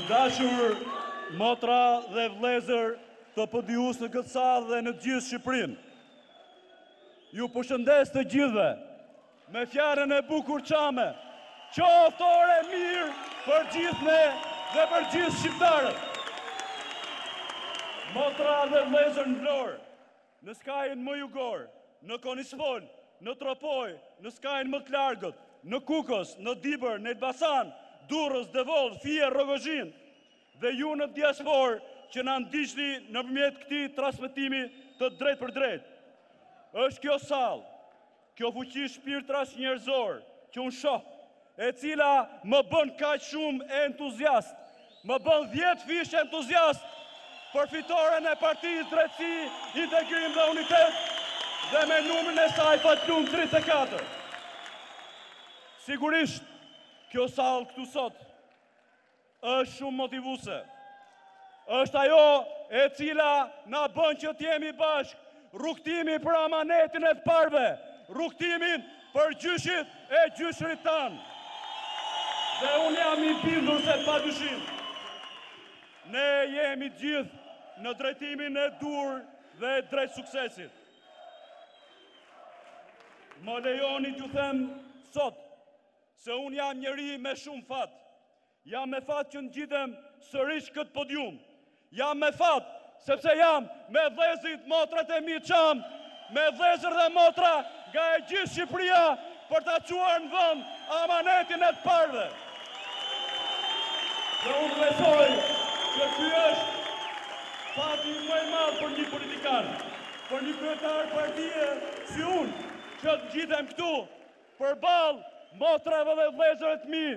Dashur motra dhe vlezër të podius në këtë salë dhe në gjithë Shqipërinë. Ju përshëndes të gjithëve me fjalën e bukur çame. Qoftë ore mirë për gjithë ne dhe për gjithë shqiptarët. Motra dhe vlezër në Vlorë, në skajin më jugor, në Konisfol, në Tropoj, në skajin më të largët, në Kukës, në Dibër, në Elbasan, Durrës, Devoll, Fier, Rogozhin, dhe ju në diasporë që na ndiqni nëpërmjet këtij transmetimi të drejt për drejt. Është kjo sallë, kjo fuqi shpirtrash njerëzor që unë shoh, e cila më bën kaq shumë entuziast, më bën 10 fish entuziast për fitoren e Partisë Drejtësi, Integrim dhe Unitet dhe me numrin e saj fatlum 34. Sigurisht, kjo sallë këtu sot është shumë motivuese. Është ajo e cila na bën që t'jemi bashkë, rrugtimi për amanetin e të parëve, rrugtimin për gjyshit e gjyshrit tanë. Dhe unë jam i bindur se padyshim, ne jemi gjithë në drejtimin e dur dhe drejt suksesit. Më lejoni t'ju them sot se unë jam njeri me shumë fat. Jam me fat që ngjitem sërish këtë podium. Jam me fat sepse jam me vëllezërit, motrat e mi çam, me vëllezër dhe motra nga e gjithë Shqipëria për ta çuar në vend amanetin e të parëve. Dhe unë besoj që ky është fati më i madh për një politikan, për një kryetar partie si unë, që të ngjitem këtu përballë motrave dhe vëllezërve të mi,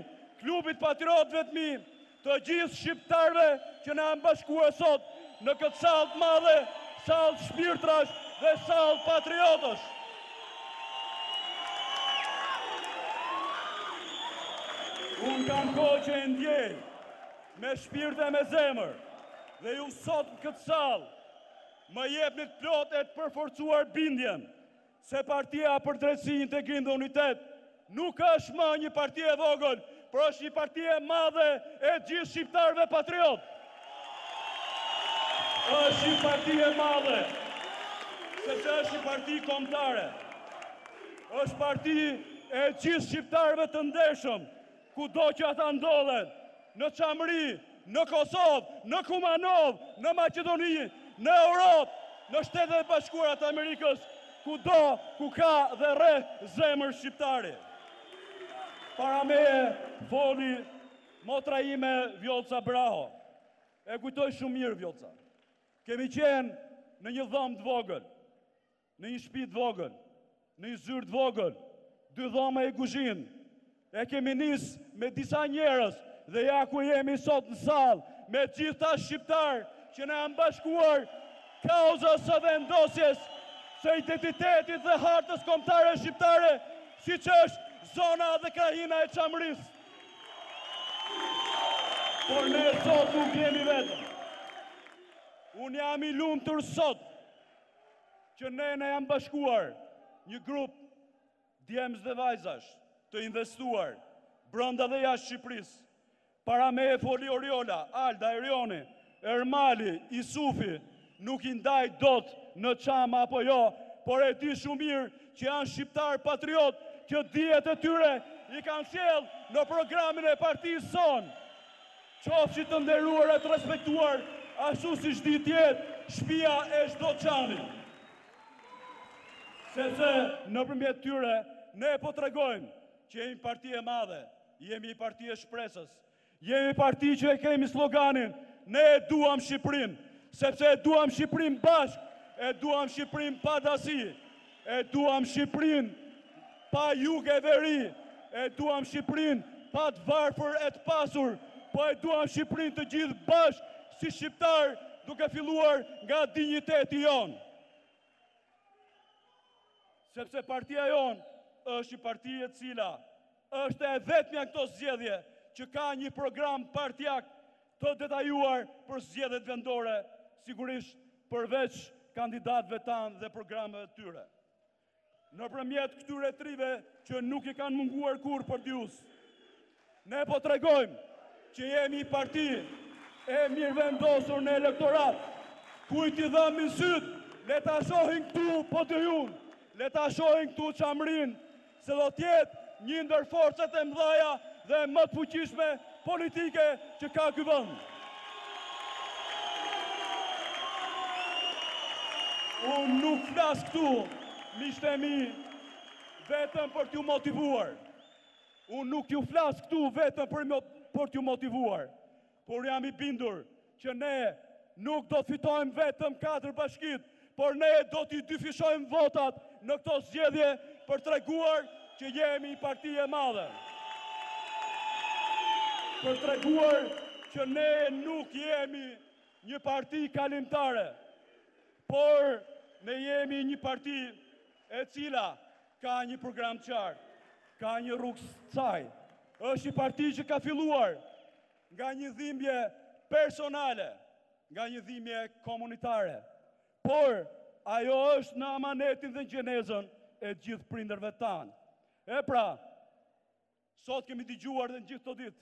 klubit patriotëve të mi, të gjithë shqiptarëve që na kanë bashkuar sot në këtë sallë të madhe, sallë shpirtrash dhe sallë patriotësh. Unë kam kohë që e ndjej me shpirt dhe me zemër, dhe ju sot në këtë sallë më jepni të plot e të përforcuar bindjen se Partia për Drejtësi, Integrim dhe Unitet nuk është më një parti e vogël, por është një parti e madhe e gjithë shqiptarëve patriot. Është një parti e madhe, sepse është një parti kombëtare. Është parti e gjithë shqiptarëve të ndershëm, kudo që ata ndodhen, në Çamëri, në Kosovë, në Kumanov, në Maqedoni, në Europë, në Shtetet e Bashkuara të Amerikës, kudo ku ka dhe rreth zemër shqiptari. Para me foli motra ime Vjoca Braho. E kujtoj shumë mirë Vjoca. Kemi qenë në një dhomë të vogël, në një shtëpi të vogël, në një zyrë të vogël, 2 dhoma e kuzhinë. E kemi nis me disa njerëz dhe ja ku jemi sot në sallë, me gjitha shqiptar që ne janë bashkuar kauzës së vendosjes së identitetit dhe hartës kombëtare shqiptare, siç është zona dhe krahina e Çamërisë. Por ne sot nuk jemi vetëm. Unë jam i lumtur sot që ne jam bashkuar një grup djemsh dhe vajzash të investuar brenda dhe jashtë Shqipërisë. Para me e foli Oriola, Alda, Erioni, Ermali, Isufi, nuk i ndaj dot në Çama apo jo, por e di shumë mirë që janë shqiptar patriot që dijet e tyre i kanë sjell në programin e partisë sonë. Qofshi të nderuar e të respektuar, ashtu si çdo tjetër shtëpia e çdo çani. Sepse nëpërmjet tyre ne po tregojmë që jemi parti e madhe, jemi parti e shpresës, jemi parti që e kemi sloganin ne e duam Shqipërinë, sepse e duam Shqipërinë bashkë, e duam Shqipërinë pa dasi, e duam Shqipërinë pa jug e veri, e duam Shqipërinë pa të varfër e të pasur, po e duam Shqipërinë të gjithë bashkë si shqiptar, duke filluar nga dinjiteti jonë. Sepse partia jonë është një parti e cila është e vetmja këto zgjedhje që ka një program partijak të detajuar për zgjedhjet vendore, sigurisht përveç kandidatëve tanë dhe programeve të tyre. Nëpërmjet këtyre trive që nuk i kanë munguar kur për t'jus, ne po tregojmë që jemi parti e mirë vendosur në elektorat, kujt i dhëmë në sytë, le ta shohin këtu po të junë, le ta shohin këtu qamrin, se do tjetë një ndër forcat e mdhaja dhe më të fuqishme politike që ka ky vend. Unë nuk flas këtu, miqtë e mi, vetëm për t'ju motivuar. Unë nuk ju flas këtu vetëm për t'ju motivuar, por jam i bindur që ne nuk do të fitojmë vetëm 4 bashkit, por ne do t'i dyfishojmë votat në këto zgjedhje për treguar që jemi parti e madhe. Për treguar që ne nuk jemi një parti kalimtare, por ne jemi një parti e cila ka një program qartë, ka një rrugë saj. Është një parti që ka filluar nga një dhimbje personale, nga një dhimbje komunitare, por ajo është në amanetin dhe në gjenezën e gjithë prindërve tanë. E pra, sot kemi dëgjuar dhe në gjithë të ditë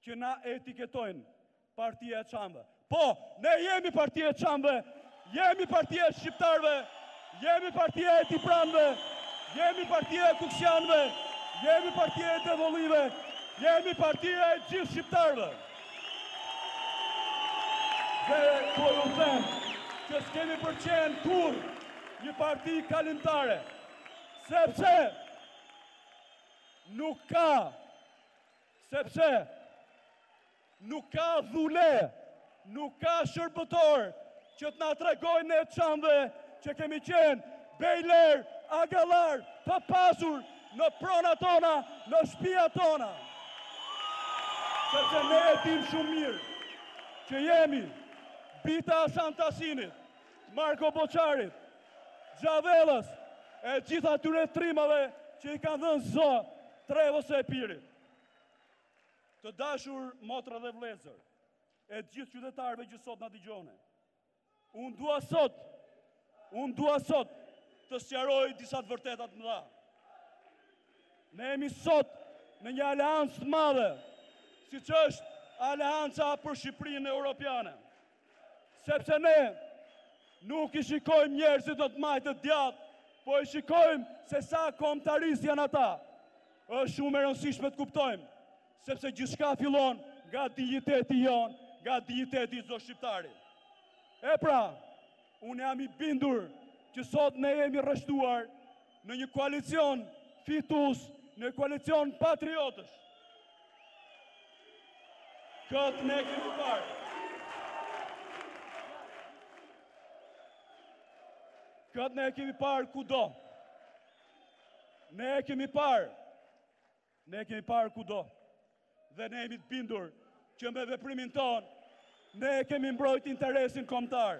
që na etiketojnë partia e çamëve. Po, ne jemi partia e çamëve, jemi partia e shqiptarëve, jemi partia e tipranëve, jemi partia e kuksianëve, jemi partia e devollive, jemi partia e gjithë shqiptarëve. Dhe po ju them që s'kemi përqenë kur një parti kalimtare, sepse nuk ka dhule, nuk ka shërbëtor që të na tregojnë e çamëve që kemi qenë bejler, agallar, të pasur në prona tona, në shtëpia tona. Sepse ne e dim shumë mirë që jemi bita Hasan Tasinit, Marko Boçarit, Xhavellës, e gjitha atyre trimave që i kanë dhënë zë Trevës e Epirit. Të dashur motra dhe vëllezër, e gjithë qytetarëve që sot na dëgjone. Unë dua sot të sqaroj disa të vërtetat mëdha. Ne jemi sot në një aleancë të madhe, siç është Aleanca për Shqipërinë Europiane. Sepse ne nuk i shikojmë njerëzit do të majtë të djatë, po i shikojmë se sa kombëtarisë janë ata. Është shumë e rëndësishme të kuptojmë, sepse gjithçka fillon nga digniteti jon, nga digniteti i çdo shqiptari. E pra, unë jam i bindur që sot ne jemi rreshtuar në një koalicion fitues, në një koalicion patriotësh. Këtë ne kemi parë. Këtë ne kemi parë kudo. Ne kemi parë kudo. Dhe ne jemi të bindur që me veprimin tonë, ne kemi mbrojt interesin kombëtar.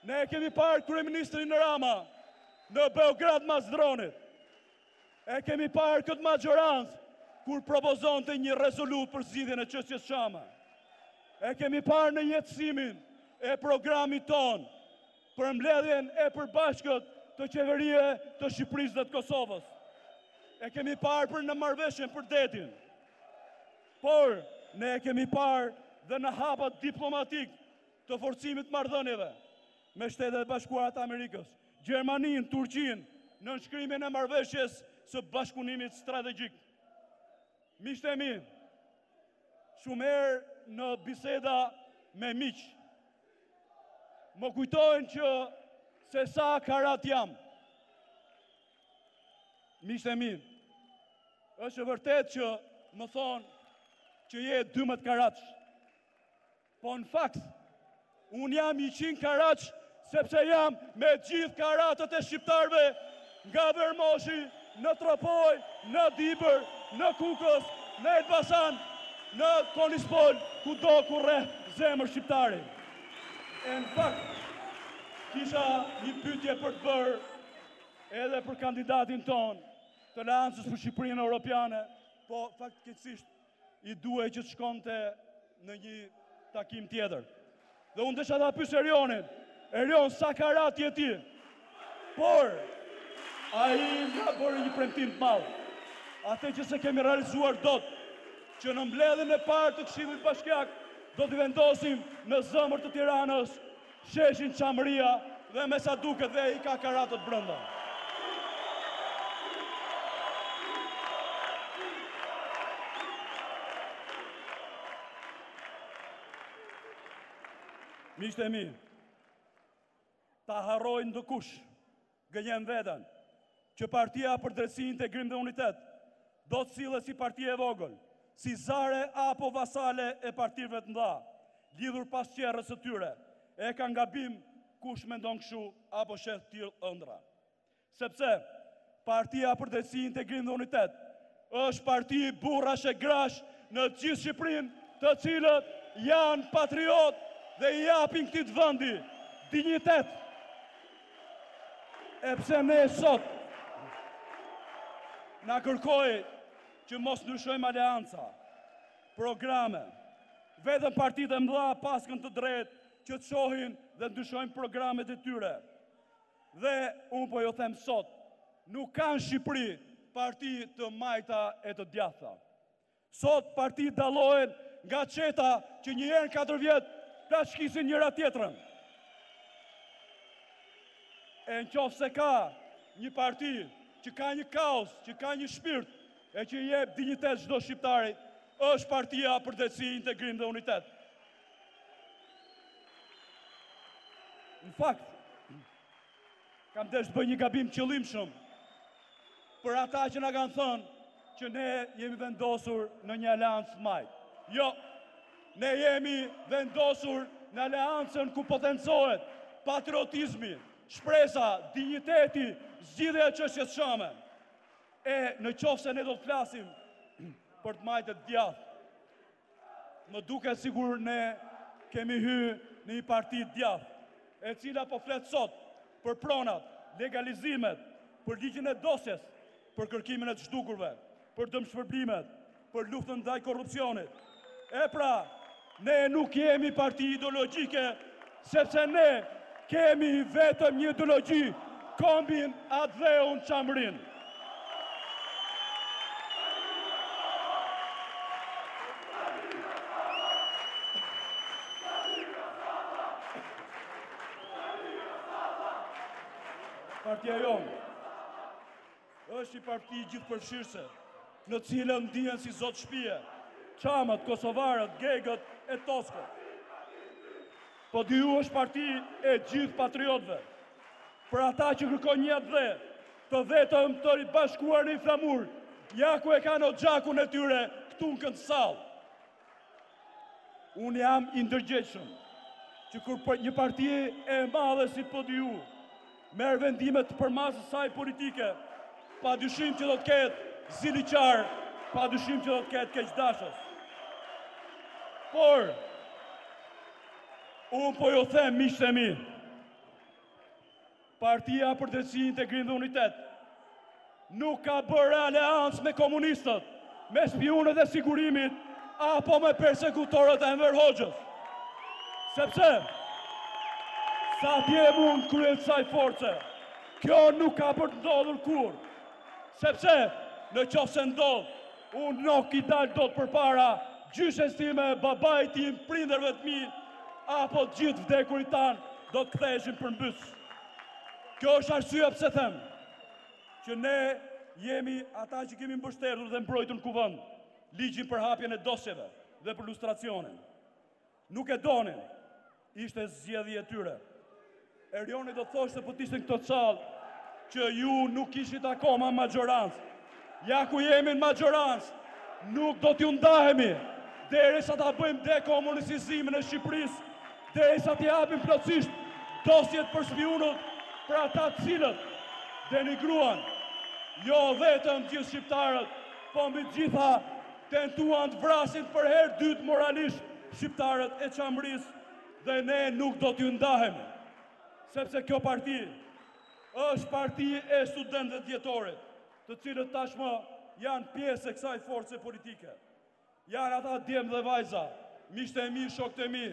Ne kemi parë kryeministrin Rama në Beograd mas dronit. E kemi parë këtë majorancë kur propozonte një rezolut për zgjidhjen e çështjes Çama. E kemi parë në jetësimin e programit tonë për mbledhjen e përbashkët të qeverive të Shqipërisë dhe të Kosovës. E kemi parë për në marrëveshjen për detin. Por, ne kemi parë dhe në hapat diplomatik të forcimit marrëdhënieve me Shtetet Bashkuara të Amerikës, Gjermaninë, Turqinë, në nënshkrimin e marrëveshjes së bashkëpunimit strategjik. Miqtë e mi, shumë herë në biseda me miq, më kujtojnë që se sa karat jam. Miqtë e mi, është e vërtet që më thonë që je 12 karatsh. Po në fakt, unë jam 100 karatsh, sepse jam me gjithë karatët e shqiptarve nga Vermoshi, në Tropoj, në Dibër, në Kukës, në Elbasan, në Konispol, kudo ku rreth zemër shqiptari. E në fakt, kisha një pyetje për të bërë edhe për kandidatin ton të Aleancës për Shqipërinë Europiane, po faktikisht i duhej që të shkonte në një takim tjetër. Dhe unë desha ta pyes Erionin, Erion, sa karat je ti? Por, ai nga bëri një premtim të madh. Atë që se kemi realizuar dot, që në mbledhjen e parë të Këshillit Bashkiak do të vendosim në zëmër të Tiranës sheshin Çamëria dhe me sa duket dhe i ka karatët brenda. Miqtë e mi, ta harrojnë ndëkush, gënjen veten, që Partia për Drejtësi, Integrim dhe Unitet do të sillet si parti e vogël, si zare apo vasale e partive të mëdha, lidhur pas qerrës së tyre, e ka gabim kush mendon kështu apo sheh tillë ëndra. Sepse Partia për Drejtësi, Integrim dhe Unitet është parti burrash e grash në gjithë Shqipërinë, të cilët janë patriot dhe i japin këtij vendi dinjitet. E pse ne sot na kërkoj që mos ndryshojmë aleanca, programe, vetëm partitë e mëdha paskën të drejtë që të shohin dhe ndryshojnë programet e tyre. Dhe unë po ju them sot, nuk kanë Shqipëri parti të majta e të djatha. Sot parti dallohen nga qeta që një herë në 4 vjet ta shkisin njëra tjetrën. E në qoftë se ka një parti që ka një kaos, që ka një shpirt, e që jep dinjitet çdo shqiptari, është Partia për Drejtësi, Integrim dhe Unitet. Në fakt, kam desh të bëj një gabim qëllimshëm për ata që na kanë thënë që ne jemi vendosur në një aleancë majt. Jo, ne jemi vendosur në aleancën ku potencohet patriotizmi, shpresa, dinjiteti, zgjidhja e çështjes shame. E në qoftë se ne do të flasim për të majtët djathtë, më duket sigur ne kemi hyrë në një parti djathtë, e cila po flet sot për pronat, legalizimet, për ligjin e dosjes, për kërkimin e të zhdukurve, për dëmshpërblimet, për luftën ndaj korrupsionit. E pra, ne nuk jemi parti ideologjike, sepse ne kemi vetëm një ideologji, kombin atë dheun Çamërin. Partia jonë është një parti gjithëpërfshirëse, në cilën ndihen si zot shtëpie, çamët, kosovarët, gegët e toskët. Po DYU është parti e gjithë patriotëve, për ata që kërkojnë një atë të vetëm të bashkuar në flamur, ja ku e kanë xhakun e tyre këtu në këndësallë. Unë jam i ndërgjegjshëm që kur një parti e madhe si DYU merr vendime të përmasës saj politike, pa dyshim që do të ketë ziliqar, pa dyshim që do të ketë keqdashës. Por, unë po ju them, miqtë e mi, Partia për Drejtësi, Integrim dhe Unitet nuk ka bërë aleancë me komunistët, me spionët e sigurimit, apo me persekutorët e Enver Hoxhës. Sepse, sa dje mund kryen kësaj force, kjo nuk ka për të ndodhur kur. Sepse, në qoftë se ndodh, unë nuk i dal dot përpara gjyshes time, babait tim, prindërve të mi, apo të gjithë vdekurit tanë do të ktheheshin përmbys. Kjo është arsyeja pse them që ne jemi ata që kemi mbështetur dhe mbrojtur në kuvend ligjin për hapjen e dosjeve dhe për lustracionin. Nuk e donin, ishte zgjedhje e tyre. Erioni do thoshte po të ishte këto callë që ju nuk ishit akoma majorancë. Ja ku jemi në majorancë, nuk do t'ju ndahemi derisa ta bëjmë dekomunizimin e Shqipërisë, derisa t'i japim plotësisht dosjet për spionët, për ata të cilët denigruan jo vetëm gjithë shqiptarët, po mbi gjitha tentuan të vrasin për herë dytë moralisht shqiptarët e Çamërisë, dhe ne nuk do t'ju ndahemi. Sepse kjo parti është parti e studentëve djetorit, të cilët tashmë janë pjesë e kësaj force politike. Janë ata djemë dhe vajza, miqtë e mi, shokët e mi,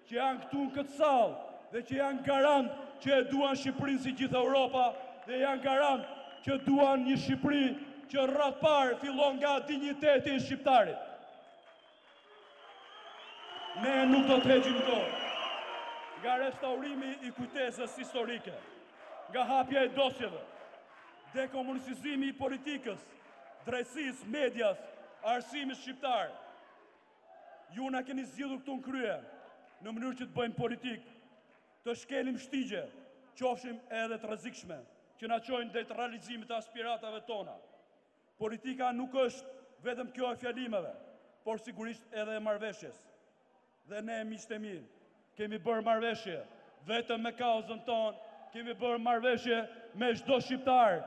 që janë këtu në këtë sallë dhe që janë garant që e duan Shqipërinë si gjithë Europa dhe janë garant që duan një Shqipëri që rreth parë fillon nga dinjiteti i shqiptarit. Ne nuk do të heqim dorë nga restaurimi i kujtesës historike, nga hapja e dosjeve, dekomunicizimi i politikës, drejtësisë, medias, arsimit shqiptar. Ju na keni zgjedhur këtu në krye, në mënyrë që të bëjmë politikë, të shkelim shtigje, qofshim edhe të rrezikshme, që na çojnë drejt realizimit të aspiratave tona. Politika nuk është vetëm kjo e fjalimeve, por sigurisht edhe e marrëveshjes. Dhe ne, miqtë e mi, kemi bërë marrëveshje vetëm me kauzën tonë, kemi bërë marrëveshje me çdo shqiptar,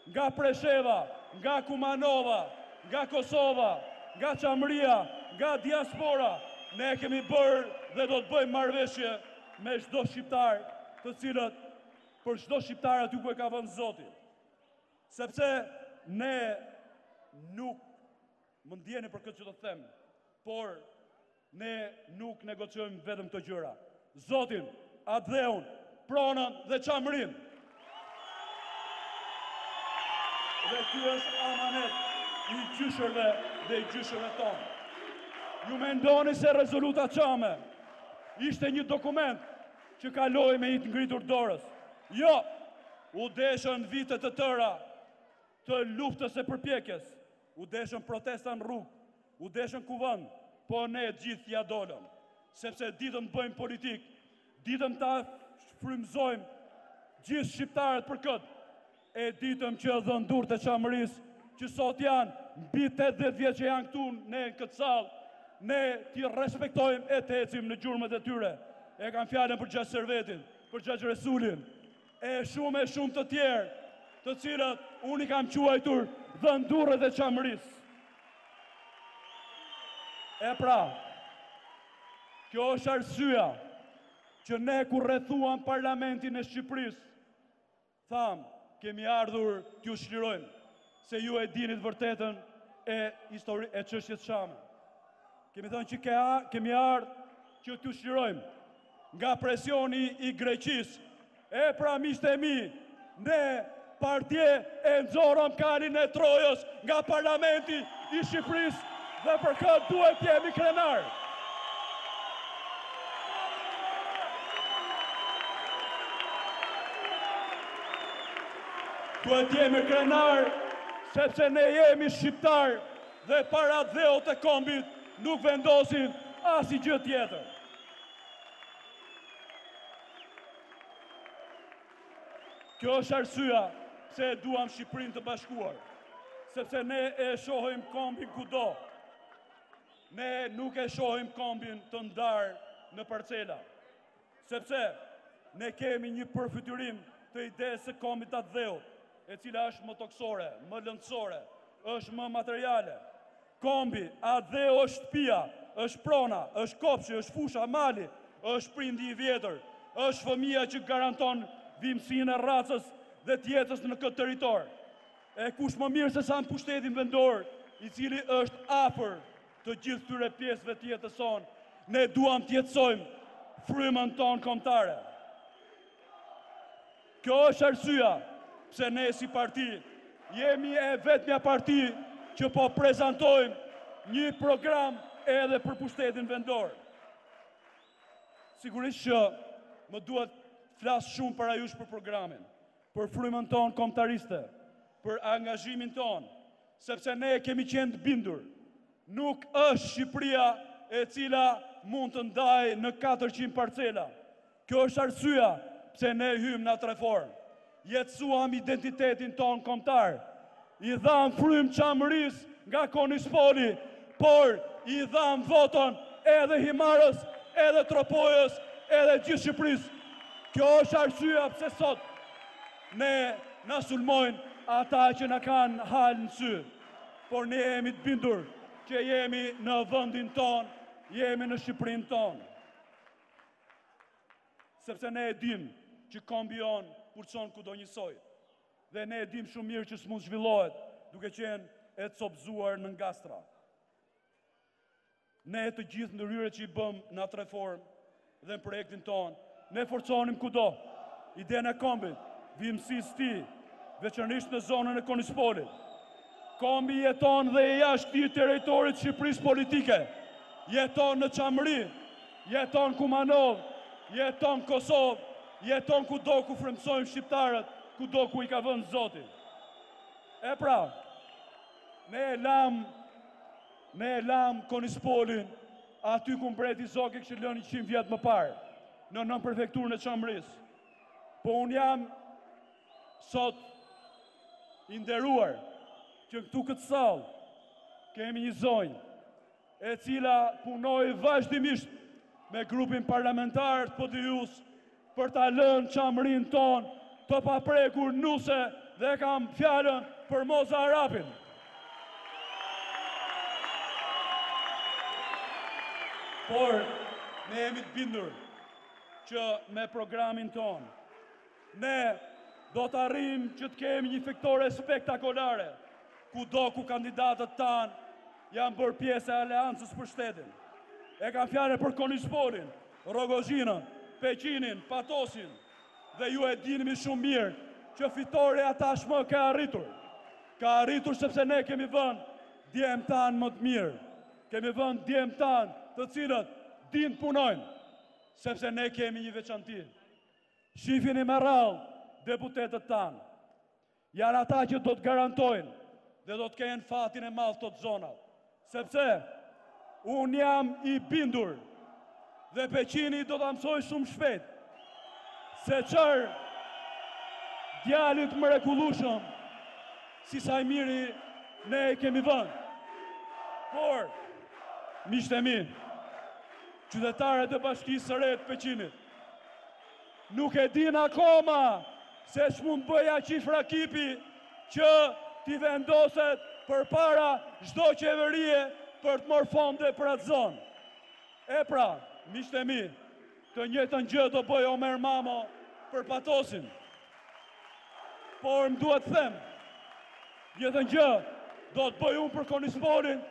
nga Presheva, nga Kumanova, nga Kosova, nga Çamëria, nga diaspora. Ne kemi bërë dhe do të bëjmë marrëveshje me çdo shqiptar, të cilët për çdo shqiptar aty ku e ka vënë Zoti. Sepse ne nuk më ndjeni për këtë që do të them, por ne nuk negociojmë vetëm këto gjëra. Zotin, Adheun, Pronën dhe Çamërinë. Dhe ky është amanet i gjyshërve dhe i gjyshërve tonë. Ju mendoni se rezoluta Çame ishte një dokument që kaloi me i të ngritur dorës. Jo, u deshën vite të tëra të luftës e përpjekjes, u deshën protesta në rrugë, u deshën kuvend, po ne gjithë ja dolëm, sepse ditëm bëjmë politikë, ditëm ta frymëzojmë gjithë shqiptarët për këtë, e ditëm që dhëndurët e Çamërisë, që sot janë mbi 80 vjeç që janë këtu ne në këtë sallë, ne t'i respektojmë e të ecim në gjurmët e tyre. E kam fjalën për Xhaç Servetin, për Xhaç Resulin, e shumë të tjerë, të cilët unë i kam quajtur dhëndurët e Çamërisë. E pra, kjo është arsyeja që ne kur rrethuam parlamentin e Shqipërisë, thamë, kemi ardhur t'ju shlirojmë, se ju e dinit vërtetën e çështjes Çame. Kemi thënë që kemi ardhur që t'ju shlirojmë nga presioni i Greqisë. E pra, miqtë e mi, ne partije e nxorëm kalin e Trojës nga parlamenti i Shqipërisë dhe për këtë duhet jemi krenar. Duhet jemi krenar, sepse ne jemi shqiptar dhe para dheut e kombit nuk vendosin asnjë gjë tjetër. Kjo është arsyeja pse e duam Shqipërinë të bashkuar, sepse ne e shohim kombin kudo. Ne nuk e shohim kombin të ndarë në parcela, sepse ne kemi një përfytyrim të idesë së kombit të dheut, e cila është më toksore, më lëndësore, është më materiale. Kombi, Adheu është shtëpia, është prona, është kopshi, është fusha, mali, është prindi i vjetër, është fëmia që garanton vimësinë e racës dhe të jetës në këtë territor. E kush më mirë se sa në pushtetin vendor, i cili është afër të gjithë tyre pjesëve të jetës sonë, ne duam të jetësojmë frymën tonë kombëtare. Kjo është arsyeja pse ne si parti jemi e vetmja parti që po prezantojmë një program edhe për pushtetin vendor. Sigurisht që më duhet flas shumë para jush për programin, për frymën tonë kombëtariste, për angazhimin tonë, sepse ne kemi qenë të bindur. Nuk është Shqipëria e cila mund të ndajë në 400 parcela. Kjo është arsyeja pse ne hymë në atë reformë. Jetësuam identitetin tonë kombëtar, i dham frymë Çamërisë nga Konispoli, por i dham voton edhe Himarës, edhe Tropojës, edhe gjithë Shqipërisë. Kjo është arsyeja pse sot ne na sulmojnë ata që na kanë halë në sy, por ne jemi të bindur që jemi në vendin tonë, jemi në Shqipërinë tonë. Sepse ne e dim që kombi jon kurçon kudo njësoj. Dhe ne e dim shumë mirë që s'mund zhvillohet duke qenë e copëzuar në ngastra. Ne të gjithë ndërhyrjet që i bëm në atë reformë dhe në projektin tonë, ne forconim kudo idenë e kombit, vimësisë ti, veçanërisht në zonën e Konispolit. Kombi jeton dhe jashtë këtij territorit Shqipërisë politike, jeton në Çamëri, jeton Kumanov, jeton Kosovë, jeton kudo ku frymësojnë shqiptarët, kudo ku i ka vënë Zoti. E pra, ne e lam Konispolin aty ku mbreti Zoki kishte lënë 100 vjet më parë, në nën prefekturën e Çamrisë. Po unë jam sot i nderuar që këtu këtë sallë kemi një zonjë e cila punoi vazhdimisht me grupin parlamentar të PDI-s për ta lënë Çamrinë tonë të paprekur nuse dhe kam fjalën për Moza Arapin. Por ne jemi të bindur që me programin tonë ne do të arrijmë që të kemi një fiktore spektakolare, kudo ku kandidatët tanë janë bërë pjesë e aleancës për shtetin. E kam fjalën për Konispolin, Rogozhinën, Peqinin, Patosin, dhe ju e dini shumë mirë që fitoria tashmë ka arritur. Ka arritur sepse ne kemi vënë djemë tanë më të mirë. Kemi vënë djemë tanë të cilët din punojnë, sepse ne kemi një veçanti. Shifini me rallë deputetët tanë. Janë ata që do të garantojnë dhe do të kenë fatin e madh të zonat. Sepse unë jam i bindur dhe Peqini do të mësoj shumë shpejt se çfarë djalit mrekullueshëm si Sajmiri ne e kemi vënë. Por, miqtë e mi, qytetarët e Bashkisë së Re të Peqinit nuk e din akoma se ç'mund bëja qifra kipi që t'i vendoset përpara çdo qeverie për të marrë fonde për atë zonë. E pra, miqtë e mi, të njëjtën gjë do bëj Omer Mamo për Patosin. Por më duhet të them, njëjtën gjë do të bëj unë për Konispolin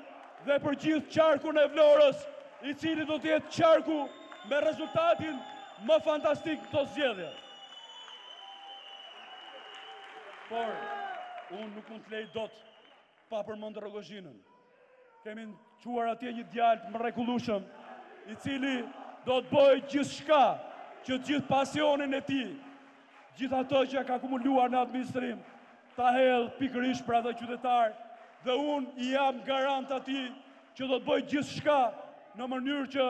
dhe për gjithë qarkun e Vlorës, i cili do të jetë qarku me rezultatin më fantastik në këto zgjedhje. Por, unë nuk mund të lej dot pa përmendë Rogozhinën. Kemi quar atje një djalë të mrekullueshëm, i cili do të bëjë gjithçka që gjithë pasionin e tij, gjithë ato që ka akumuluar në administrim, ta hedhë pikërisht për atë qytetar, dhe unë i jam garant atij që do të bëjë gjithçka në mënyrë që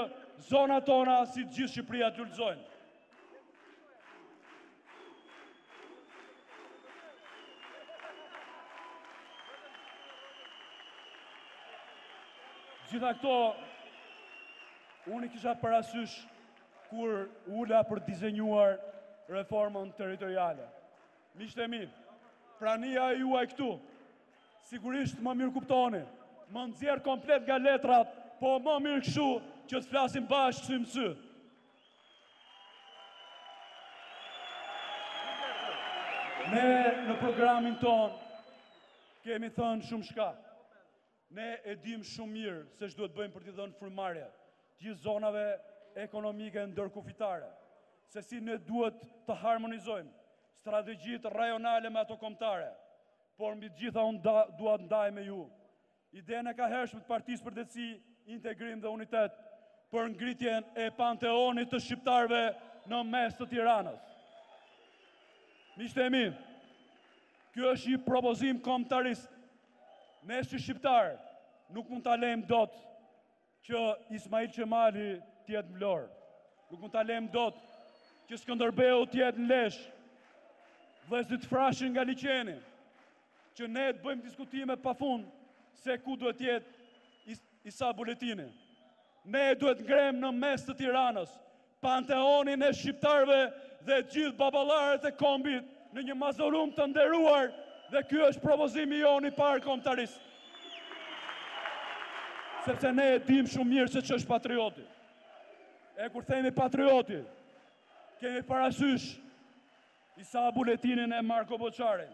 zonat tona si gjithë Shqipëria të ulëzojnë. Gjitha këto, unë i kisha parasysh kur ula për dizenjuar reformën territoriale. Miqtë e mi, prania juaj këtu, sigurisht më mirë kuptoni, më nxjerr komplet nga letrat, po më mirë kështu që të flasim bashkë sy në sy. Ne në programin ton kemi thënë shumë shka. Ne e dim shumë mirë se ç'duhet bëjmë për t'i dhënë frymëmarrje gjithë zonave ekonomike ndërkufitare, se si ne duhet të harmonizojmë strategjitë rajonale me ato kombëtare, por mbi të gjitha unë dua të ndaj me ju idenë e kahershme të Partisë për Drejtësi, Integrim dhe Unitet për ngritjen e panteonit të shqiptarëve në mes të Tiranës. Miqtë e mi, ky është një propozim kombëtarist. Ne si shqiptarë nuk mund ta lejmë dot që Ismail Qemali të jetë në Vlorë. Nuk mund ta lejmë dot që Skënderbeu të jetë në Lezhë, vëllezërit frashin nga liçeni, që ne të bëjmë diskutime pafund se ku duhet të jetë Isa Buletini. Ne duhet ngrem në mes të Tiranës panteonin e shqiptarëve dhe gjithë baballarët e kombit në një mazorum të nderuar. Dhe ky është propozimi jonë i parë kombëtarist. Sepse ne e dim shumë mirë se ç'është patrioti. E kur themi patrioti, kemi parasysh Isa Buletinin e Marko Boçarin.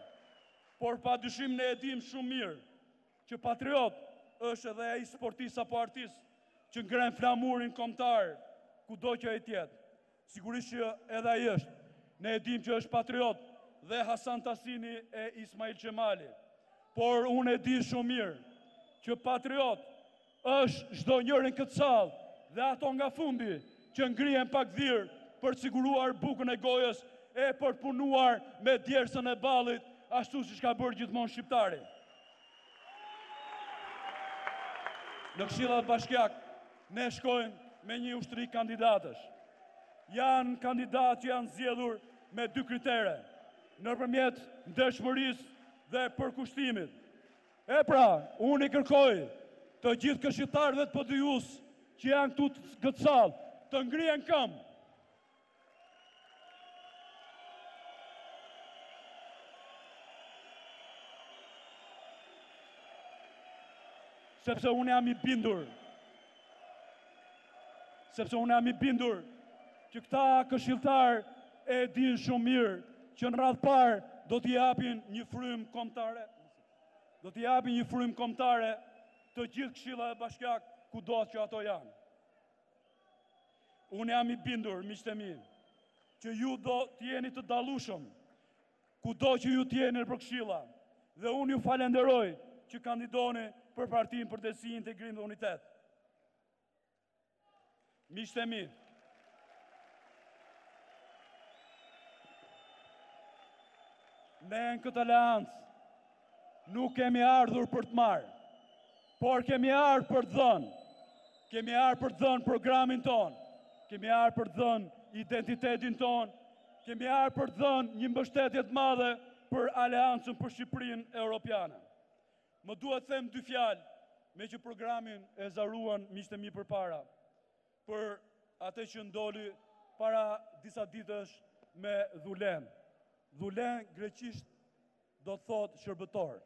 Por padyshim ne e dim shumë mirë që patriot është edhe ai sportist apo artist që ngren flamurin kombëtar kudo që ai të jetë. Sigurisht që edhe ai është. Ne e dim që është patriot dhe Hasan Tasini e Ismail Qemali. Por unë e di shumë mirë që patriot është çdo njëri në këtë sallë dhe ato nga fundi që ngrihen pak dhirë për të siguruar bukën e gojës e për të punuar me djersën e ballit, ashtu si ka bërë gjithmonë shqiptari. Në Këshillat Bashkiak, ne shkojmë me një ushtri kandidatësh. Janë kandidatë që janë zgjedhur me 2 kritere, nëpërmjet ndershmërisë dhe përkushtimit. E pra, unë i kërkoj të gjithë këshilltarëve të PD-s që janë këtu në këtë sallë të ngrihen këmbë. Sepse unë jam i bindur që këta këshilltar e din shumë mirë që në radhë parë do t'i japin një frymë kombëtare, të gjithë Këshilla e Bashkiak kudo që ato janë. Unë jam i bindur, miqtë e mi, që ju do t'jeni të dallueshëm kudo që ju t'jeni për Këshilla, dhe unë ju falenderoj që kandidoni për Partinë për Drejtësi, Integrim dhe Unitet. Miqtë e mi, ne në këtë aleancë nuk kemi ardhur për të marrë, por kemi ardhur për të dhënë. Kemi ardhur për të dhënë programin ton, kemi ardhur për të dhënë identitetin ton, kemi ardhur për të dhënë një mbështetje të madhe për aleancën për Shqipërinë Europiane. Më duhet të them 2 fjalë, me që programin e zaruan miqtë e mi përpara, për atë që ndoli para disa ditësh me dhulen. Dhulen greqisht do të thotë shërbëtor.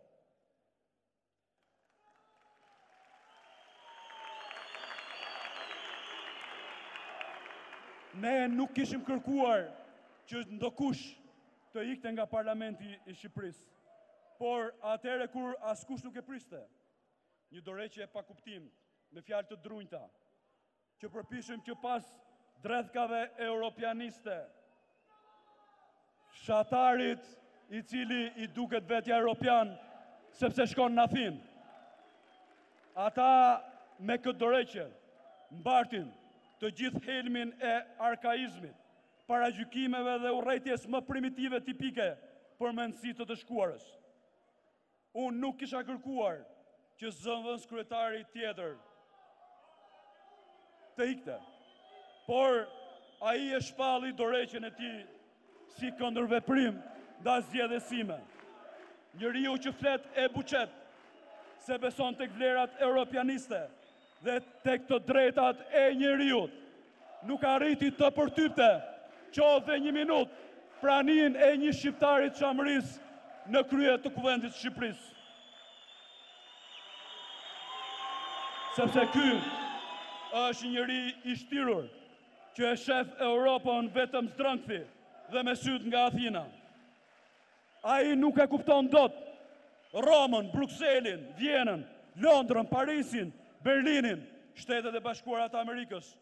Ne nuk kishim kërkuar që ndokush të ikte nga parlamenti i Shqipërisë, por atëherë kur askush nuk e priste, një dorëheqje pa kuptim, me fjalë të drunjta, që përpishëm që pas dredhkave europianiste, shatarit i cili i duket vetja europian, sepse shkon në Athinë. Ata me këtë dorëheqje mbartin të gjithë helmin e arkaizmit, para gjykimeve dhe urrejtjes më primitive tipike për mendësi të shkuarës. Unë nuk kisha kërkuar që zëvendës kryetari tjetër të ikte, por ai e shpalli dorëheqjen e tij si kundërveprim ndaj zgjedhjes sime. Njeriu që flet e buqet se beson tek vlerat europianiste dhe tek të drejtat e njeriut, nuk arriti të përtypte qoftë 1 minutë praninë e një shqiptari të Çamërisë në krye të kuvendit të Shqipërisë. Sepse ky është njëri i shtirur që e shef Europën vetëm zdrëngthi dhe me syt nga Athina. Ai nuk e kupton dot Romën, Brukselin, Vjenën, Londrën, Parisin, Berlinin, Shtetet e Bashkuara të Amerikës.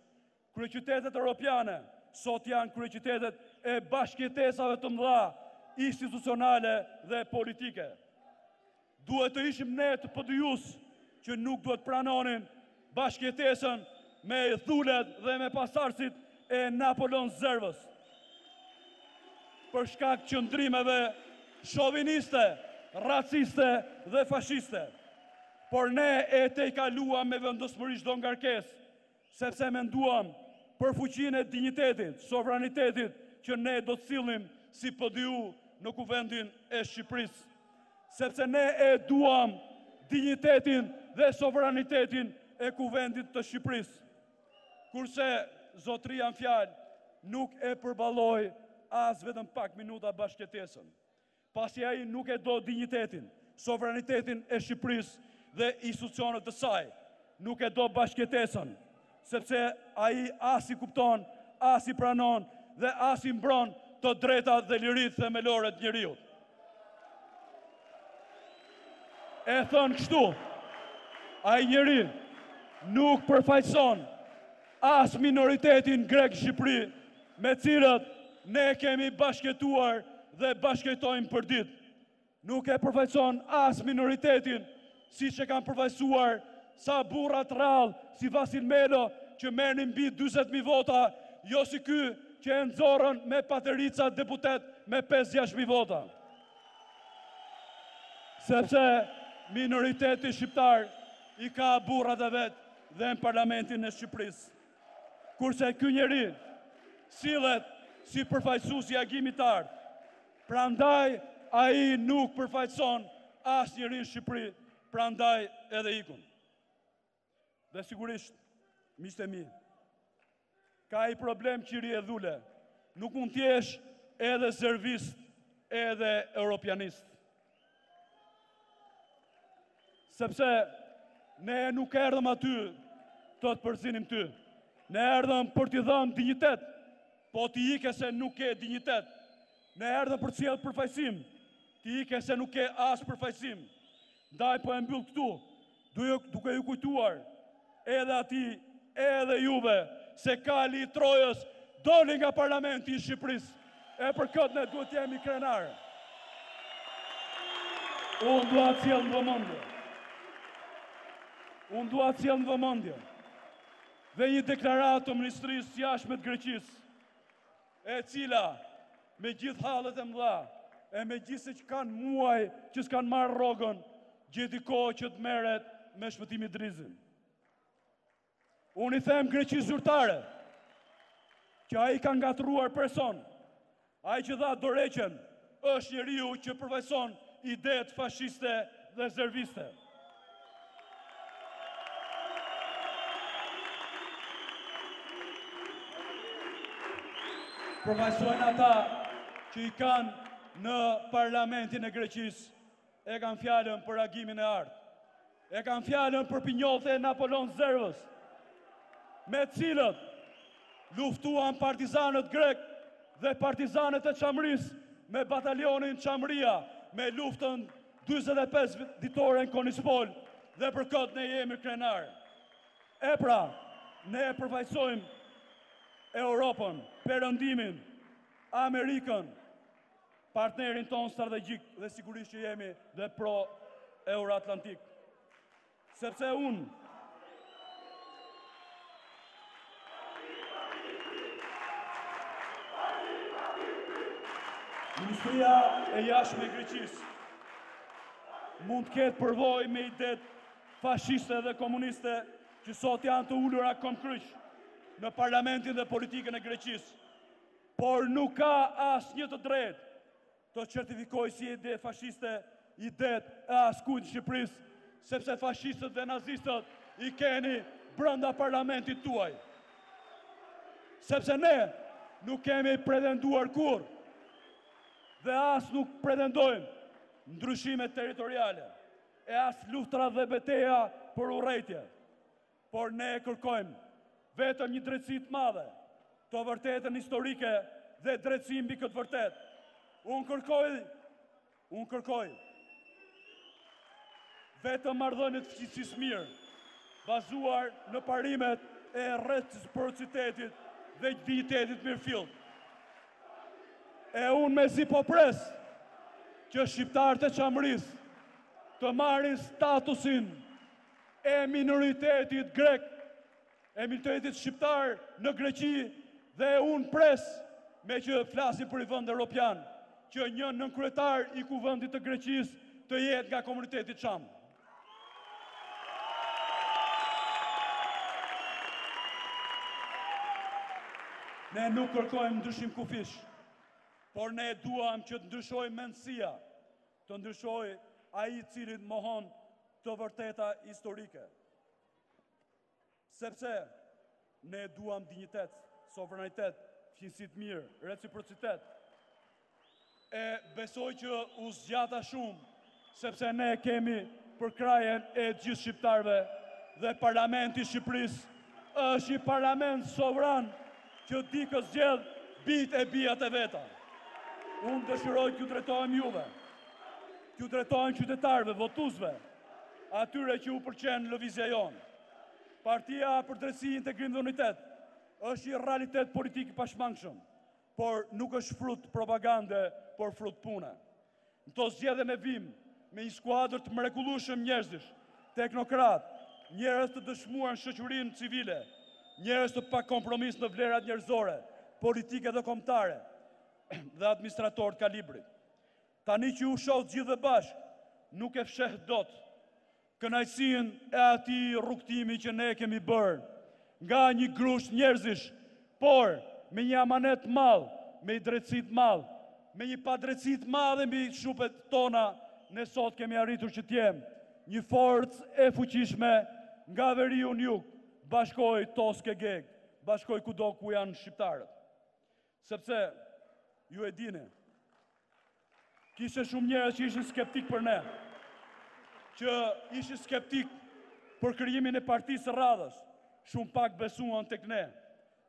Kryeqytetet europiane sot janë kryeqytetet e bashkëjetesave të mëdha institucionale dhe politike. Duhet të ishim ne të PD-s që nuk duhet pranonin bashkëjetesën me dhulet dhe me pasardhësit e Napoleon Zervës, për shkak qëndrimeve shoviniste, raciste dhe fashiste. Por ne e tejkaluam me vendosmëri çdo ngarkesë, sepse menduam për fuqinë e dinjitetit, sovranitetit që ne do të sillim si PDU në kuvendin e Shqipërisë. Sepse ne e duam dinjitetin dhe sovranitetin e kuvendit të Shqipërisë. Kurse zotëria në fjalë nuk e përballoi as vetëm pak minuta bashkëjetesën. Pasi ai nuk e do dinjitetin, sovranitetin e Shqipërisë dhe institucionet të saj, nuk e do bashkëjetesën, sepse ai as i kupton, as i pranon dhe as i mbron të drejtat dhe liritë themelore të njeriut. E thënë kështu, ai njeri nuk përfaqëson as minoritetin grek Shqipëri, me cilët ne kemi bashkëtuar dhe bashkëtojmë për ditë. Nuk e përfaqëson as minoritetin, si që kanë përfaqësuar sa burrat rrallë si Vasil Melo, që merrni mbi 40.000 vota, jo si ky që e nxorën me paterica deputet me 5-6.000 vota. Sepse minoriteti shqiptar i ka burrat e vet dhe në parlamentin e Shqipërisë. Kurse ky njeri sillet si përfaqësues i agimit të art. Prandaj ai nuk përfaqëson asnjërin në Shqipëri, prandaj edhe ikun. Dhe sigurisht, miqtë e mi, ka i problem qiri e dhule. Nuk mund t'jesh edhe servist, edhe europianist. Sepse ne nuk erdhëm aty të përzinim ty. Ne erdhëm për t'i dhënë dinjitet, po t'i ike se nuk ke dinjitet. Ne erdhëm për t'sjellë përfaqësim, t'i ike se nuk ke as përfaqësim. Ndaj po e mbyll këtu, duke ju kujtuar edhe ati, edhe juve, se kali i Trojës doli nga parlamenti i Shqipërisë. E për këtë ne duhet jemi krenarë. Unë dua të sjell në vëmendje. Unë dua të sjell në vëmendje dhe një deklaratë të Ministrisë Jashtme të Greqisë, e cila me gjithë hallet e mëdha e me gjithë se që kanë muaj që s'kanë marrë rrogën, gjeti kohë që të merret me shpëtimi drizin. Unë i them Greqisë zyrtare që ai ka ngatruar person, ai që dha dorëheqjen është njeriu që përfaqëson idetë fashiste dhe rezerviste. Përfaqësojnë ata që i kanë në parlamentin e Greqisë, e kanë fjalën për agimin e artë, e kanë fjalën për pinjollët e Napoleon Zervës, me cilët luftuan partizanët grek dhe partizanët e Çamrisë me batalionin Çamria, me luftën 45 ditore në Konispol, dhe për këtë ne jemi krenar. E pra, ne përfaqësojmë Europën, Perëndimin, Amerikën, partnerin ton strategjik dhe sigurisht që jemi dhe pro-Euroatlantik. Sepse unë Ministria e Jashtme e Greqisë mund të ketë përvojë me idetë fashiste dhe komuniste që sot janë të ulura komkryq në parlamentin dhe politikën e Greqisë, por nuk ka asnjë të drejtë të certifikojë si ide fashiste idetë e askujt në Shqipërisë, sepse fashistët dhe nazistët i keni brenda parlamentit tuaj. Sepse ne nuk kemi pretenduar kurrë dhe as nuk pretendojmë ndryshime territoriale, e as luftra dhe betejë për urrejtje, por ne kërkojmë vetëm një drejtësi të madhe, të vërtetën historike dhe drejtësi mbi këtë vërtet. Unë kërkoj vetëm marrëdhënie të fuqisë mirë, bazuar në parimet e reciprocitetit dhe dinjitetit mirëfillt. E unë mezi po pres që shqiptarët e Çamrisë të marrin statusin e minoritetit grek, e minoritetit shqiptar në Greqi, dhe unë pres, me që flasim për i vend europian, që një nënkryetar i kuvendit të Greqisë të jetë nga komuniteti çam. Ne nuk kërkojmë ndryshim kufish, por ne duam që të ndryshoj mendësia, të ndryshoj ai i cili mohon të vërteta historike. Sepse ne duam dinjitet, sovranitet, fuqisi të mirë, reciprocitet. E besoj që u zgjata shumë, sepse ne kemi përkrajen e gjithë shqiptarëve dhe parlamenti i Shqipërisë është i parlament sovran që di kë zgjedh bijt e bijat e veta. Unë dëshiroj t'ju drejtohem juve, t'ju drejtohem qytetarëve, votuesve, atyre që u pëlqen lëvizja jonë. Partia për Drejtësi, Integrim dhe Unitet është një realitet politik i pashmangshëm, por nuk është frut propagande, por frut pune. Në to zgjedhje ne vim me një skuadër të mrekullueshëm njerëzish, teknokrat, njerëz të dëshmuar në shoqërinë civile, njerëz të pa kompromis në vlerat njerëzore, politike dhe kombëtare dhe administratorët kalibrit. Tani që u shoh gjithë dhe bashk, nuk e fsheh dot kënaqësinë e atij rrugtimi që ne kemi bërë nga një grusht njerëzish, por me një amanet madh, me një drejtësi të madh, me një padrejtësi të madhe mbi shupet tona, ne sot kemi arritur që t'jemi një forcë e fuqishme nga veriu në jug, bashkoj toske geg, bashkoj kudo ku janë shqiptarët. Sepse, ju e dini, kishe shumë njerëz që ishin skeptik për ne, që ishin skeptik për krijimin e partisë radhës, shumë pak besuan tek ne,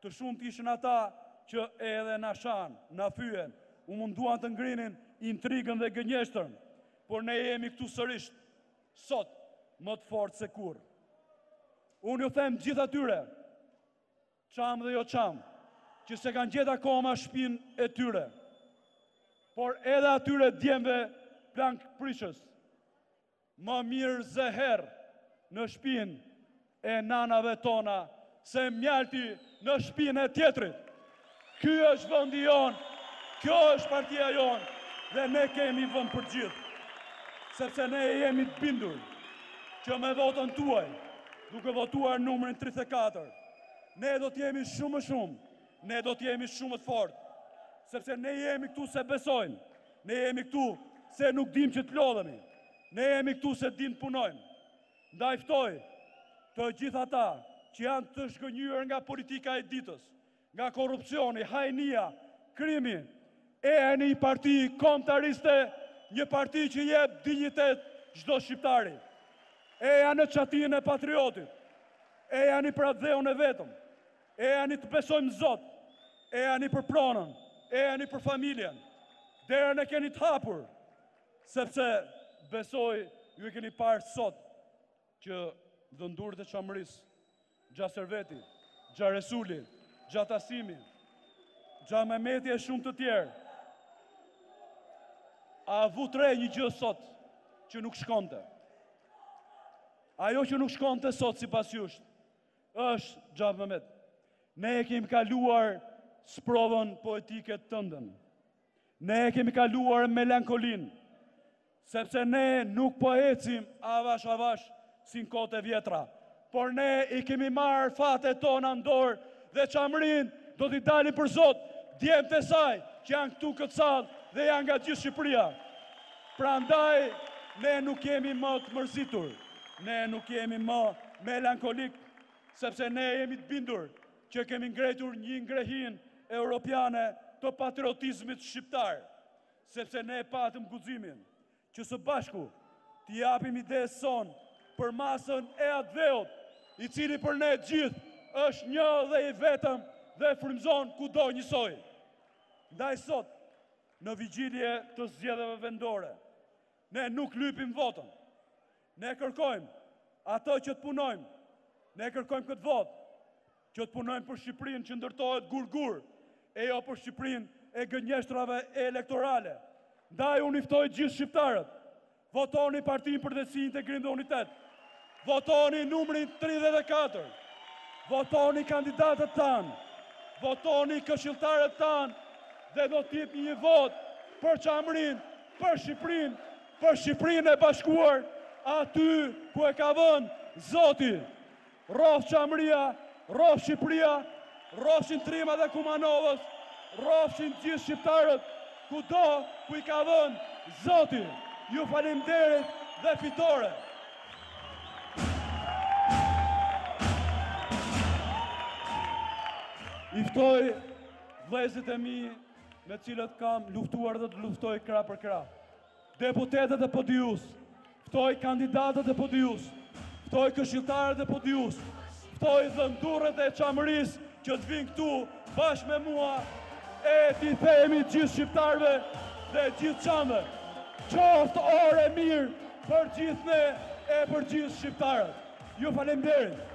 të shumt ishin ata që edhe na shan, na fyen, u munduan të ngrinin intrigën dhe gënjeshtërn, por ne jemi këtu sërish, sot, më të fortë se kur. Unë ju them gjithë atyre, qam dhe jo qam, që se kanë gjetë akoma shtëpinë e tyre, por edhe atyre djemve plank prishës, më mirë zëher në shtëpinë e nanave tona, se mjalti në shtëpinë e tjetrit. Ky është vendi jon, kjo është partia jon, dhe ne kemi vend për gjithë. Sepse ne jemi të bindur që me votën tuaj, duke votuar numrin 34, ne do t'jemi shumë më shumë, ne do t'jemi shumë të fortë, sepse ne jemi këtu se besojmë, ne jemi këtu se nuk dim që t'lodhemi, ne jemi këtu se dim të punojmë. Ndaj ftoj të gjithë ata që janë të shgënjur nga politika e ditës, nga korrupsioni, hajnia, krimi, e një parti kombëtariste, një parti që jep dinjitet çdo shqiptari. Eja në çatin e patriotit, eja një për dheun e vetëm, eja një të besojmë Zot, eja një për pronën, eja një për familjen. Derën e keni të hapur, sepse besoj ju e keni parë sot që dhëndurët e Çamërisë, Gjaserveti, Gjaresuli, Gjatasimi, Gjamemeti e shumë të tjerë, a vutre një gjë sot që nuk shkonte. Ajo që nuk shkonte sot si pas jush, është Xhamemet. Ne e kemi kaluar sprovën poetike të tëndën. Ne e kemi kaluar melankolin, sepse ne nuk po ecim avash si në kohët e vjetra, por ne i kemi marrë fatet tona në dorë dhe Çamërin do t'i dalim për Zot djemtë e saj që janë këtu këtë sallë dhe janë nga gjithë Shqipëria. Prandaj, ne nuk jemi më të mërzitur, ne nuk jemi më melankolik, sepse ne jemi të bindur që kemi ngretur një ngrehin europiane të patriotizmit shqiptar, sepse ne patëm guximin që së bashku t'i japim idesë son për masën e atë i cili për ne gjithë është një dhe i vetëm dhe frymëzon kudo njësoj. Ndaj sot, në vigjilje të zgjedhjeve vendore, ne nuk lypim votën. Ne kërkojmë ato që të punojmë, ne kërkojmë këtë votë, që të punojmë për Shqipërinë që ndërtohet gur-gur, e jo për Shqipërinë e gënjeshtrave elektorale. Ndaj unë i ftoj gjithë shqiptarët, votoni Partinë për Drejtësi, Integrim dhe Unitet, votoni numrin 34, votoni kandidatët tanë, votoni këshilltarët tanë, dhe do t'jep një votë për Çamërin, për Shqipërinë e bashkuar, aty ku e ka vënë Zoti. Rrof Çamëria, rrof Shqipëria, rrofshin Trima dhe Kumanovës, rrofshin gjithë shqiptarët, kudo ku i ka vënë Zoti. Ju faleminderit dhe fitore. I ftoj vëllezërit e mi me cilët kam luftuar dhe të luftoj krah për krah. Deputetët e PDI-s, ftoj kandidatët e PDI-s, ftoj këshilltarët e PDI-s, ftoj dhëndurët e Çamërisë që të vinë këtu bashkë me mua e t'i themi gjithë shqiptarëve dhe gjithë çamëve. Qoftë orë mirë për gjithë ne e për gjithë shqiptarët. Ju faleminderit.